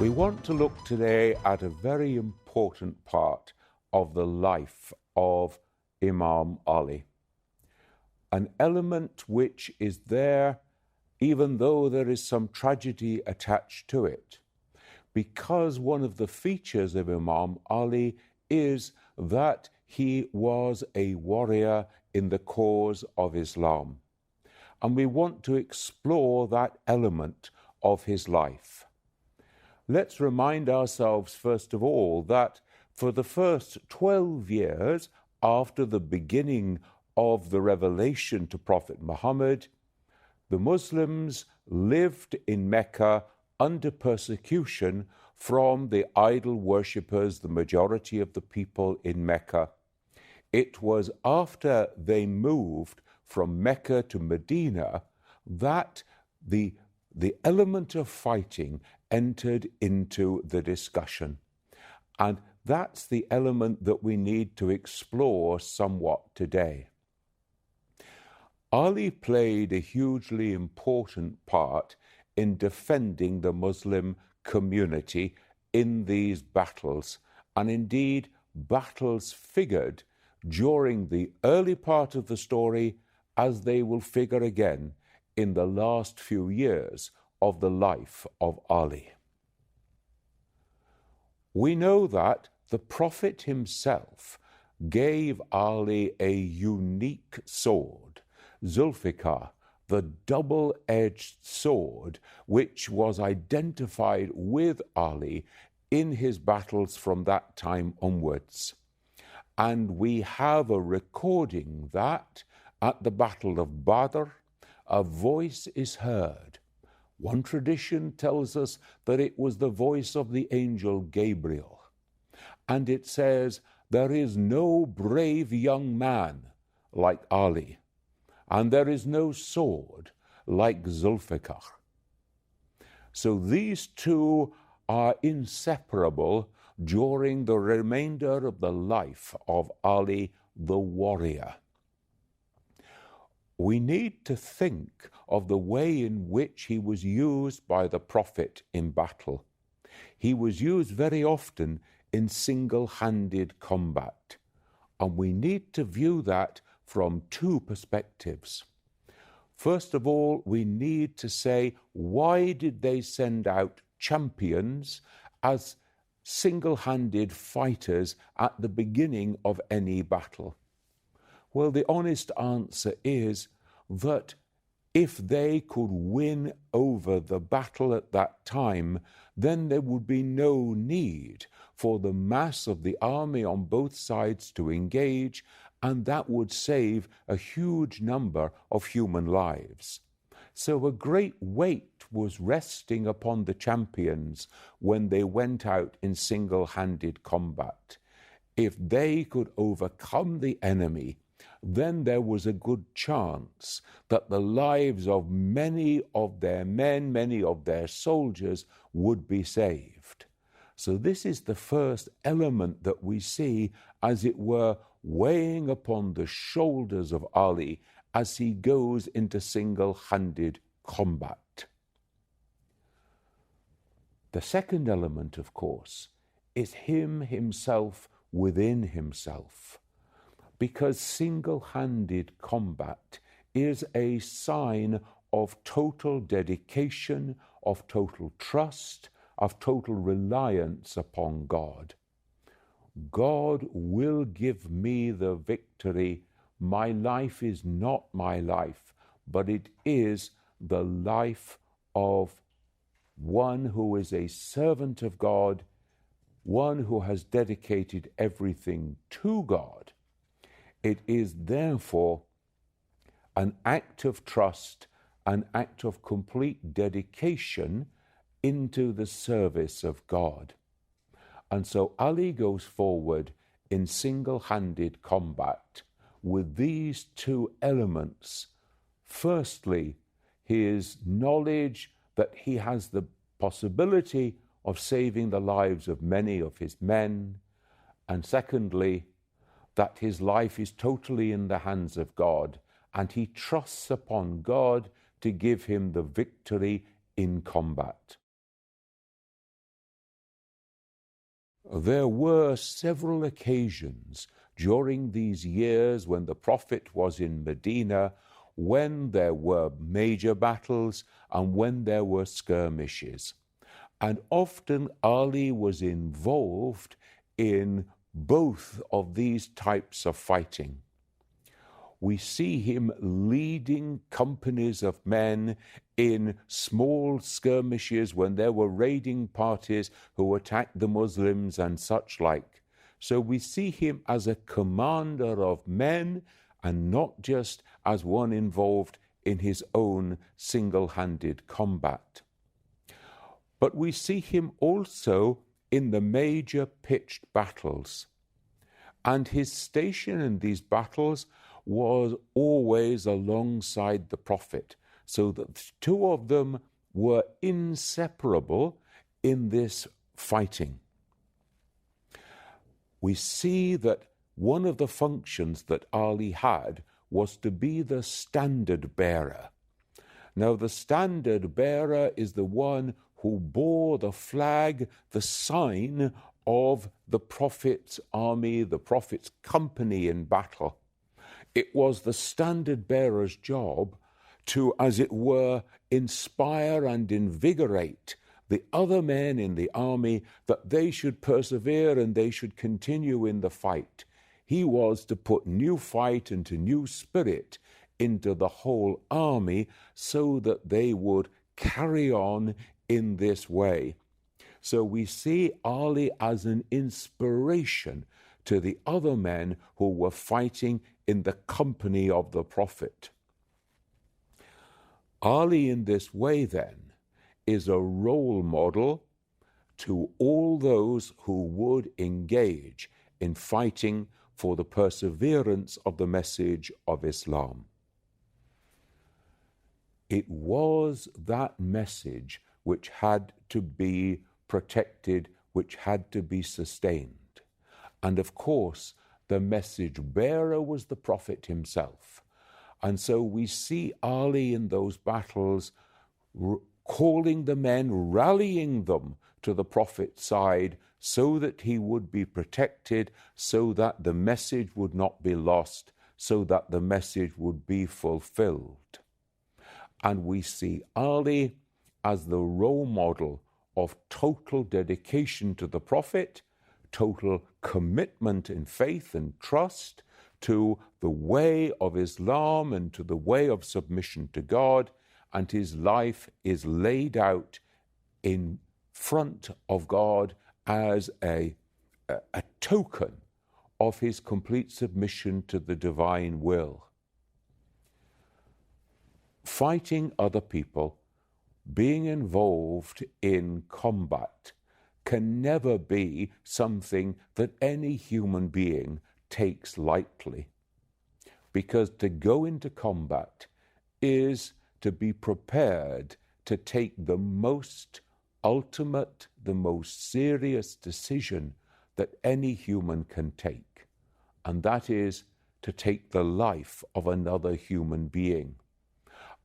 We want to look today at a very important part of the life of Imam Ali, an element which is there even though there is some tragedy attached to it, because one of the features of Imam Ali is that he was a warrior in the cause of Islam. And we want to explore that element of his life. Let's remind ourselves, first of all, that for the first 12 years after the beginning of the revelation to Prophet Muhammad, the Muslims lived in Mecca under persecution from the idol worshippers, the majority of the people in Mecca. It was after they moved from Mecca to Medina that the element of fighting entered into the discussion. And that's the element that we need to explore somewhat today. Ali played a hugely important part in defending the Muslim community in these battles, and indeed battles figured during the early part of the story as they will figure again in the last few years of the life of Ali. We know that the Prophet himself gave Ali a unique sword, Zulfiqar, the double-edged sword which was identified with Ali in his battles from that time onwards. And we have a recording that at the Battle of Badr, a voice is heard. One tradition tells us that it was the voice of the angel Gabriel. And it says, "There is no brave young man like Ali, and there is no sword like Zulfikar." So these two are inseparable during the remainder of the life of Ali the warrior. We need to think of the way in which he was used by the Prophet in battle. He was used very often in single-handed combat, and we need to view that from two perspectives. First of all, we need to say, why did they send out champions as single-handed fighters at the beginning of any battle? Well, the honest answer is that if they could win over the battle at that time, then there would be no need for the mass of the army on both sides to engage, and that would save a huge number of human lives. So a great weight was resting upon the champions when they went out in single-handed combat. If they could overcome the enemy, then there was a good chance that the lives of many of their men, many of their soldiers would be saved. So this is the first element that we see, as it were, weighing upon the shoulders of Ali as he goes into single-handed combat. The second element, of course, is him himself within himself, because single-handed combat is a sign of total dedication, of total trust, of total reliance upon God. God will give me the victory. My life is not my life, but it is the life of one who is a servant of God, one who has dedicated everything to God. It is therefore an act of trust, an act of complete dedication into the service of God. And so Ali goes forward in single-handed combat with these two elements. Firstly, his knowledge that he has the possibility of saving the lives of many of his men, and secondly, that his life is totally in the hands of God, and he trusts upon God to give him the victory in combat. There were several occasions during these years when the Prophet was in Medina, when there were major battles and when there were skirmishes. And often Ali was involved in both of these types of fighting. We see him leading companies of men in small skirmishes when there were raiding parties who attacked the Muslims and such like. So we see him as a commander of men and not just as one involved in his own single-handed combat. But we see him also in the major pitched battles. And his station in these battles was always alongside the Prophet, so that the two of them were inseparable in this fighting. We see that one of the functions that Ali had was to be the standard bearer. Now, the standard bearer is the one who bore the flag, the sign of the Prophet's army, the Prophet's company in battle. It was the standard bearer's job to, as it were, inspire and invigorate the other men in the army that they should persevere and they should continue in the fight. He was to put new fight and new spirit into the whole army so that they would carry on in this way. So we see Ali as an inspiration to the other men who were fighting in the company of the Prophet. Ali in this way then is a role model to all those who would engage in fighting for the perseverance of the message of Islam. It was that message which had to be protected, which had to be sustained. And of course, the message bearer was the Prophet himself. And so we see Ali in those battles calling the men, rallying them to the Prophet's side so that he would be protected, so that the message would not be lost, so that the message would be fulfilled. And we see Ali as the role model of total dedication to the Prophet, total commitment in faith and trust to the way of Islam and to the way of submission to God, and his life is laid out in front of God as a token of his complete submission to the divine will. Fighting other people, being involved in combat, can never be something that any human being takes lightly. Because to go into combat is to be prepared to take the most ultimate, the most serious decision that any human can take, and that is to take the life of another human being.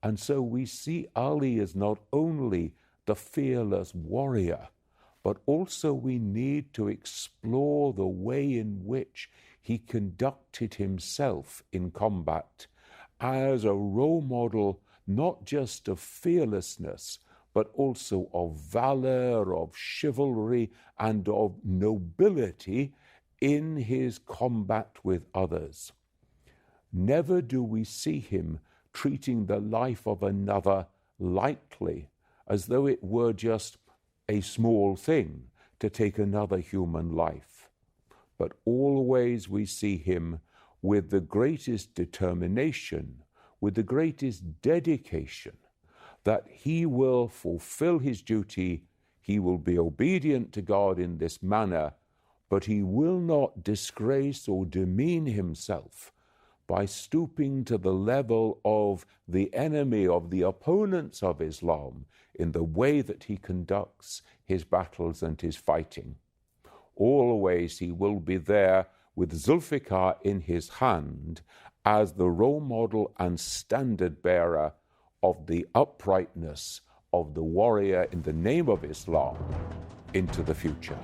And so we see Ali as not only the fearless warrior, but also we need to explore the way in which he conducted himself in combat as a role model, not just of fearlessness, but also of valor, of chivalry, and of nobility in his combat with others. Never do we see him treating the life of another lightly, as though it were just a small thing to take another human life. But always we see him with the greatest determination, with the greatest dedication, that he will fulfill his duty, he will be obedient to God in this manner, but he will not disgrace or demean himself by stooping to the level of the enemy, of the opponents of Islam, in the way that he conducts his battles and his fighting. Always he will be there with Zulfiqar in his hand as the role model and standard bearer of the uprightness of the warrior in the name of Islam into the future.